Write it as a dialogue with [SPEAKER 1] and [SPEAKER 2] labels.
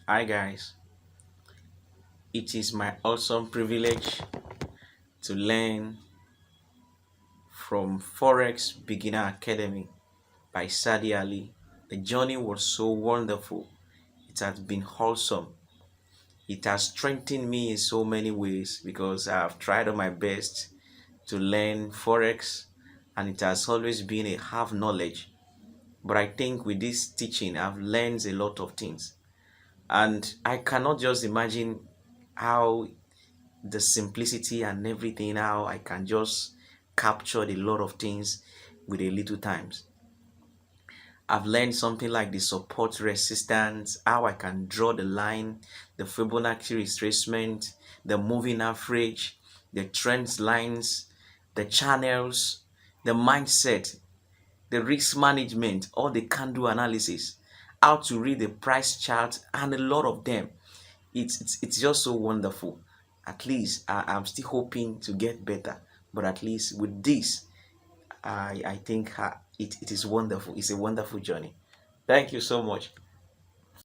[SPEAKER 1] Hi guys, it is my awesome privilege to learn from Forex Beginner Academy by Sadi Ali. The journey was so wonderful. It has been wholesome. It has strengthened me in so many ways because I have tried on my best to learn Forex and it has always been a half knowledge. But I think with this teaching, I've learned a lot of things. And I cannot just imagine how the simplicity and everything, how I can just capture a lot of things with a little times. I've learned something like the support resistance, how I can draw the line, the Fibonacci retracement, the moving average, the trends lines, the channels, the mindset, the risk management, all the candle analysis, how to read the price chart, and a lot of them. It's just so wonderful. At least I'm still hoping to get better, but at least with this, I think it is wonderful. It's a wonderful journey. Thank you so much.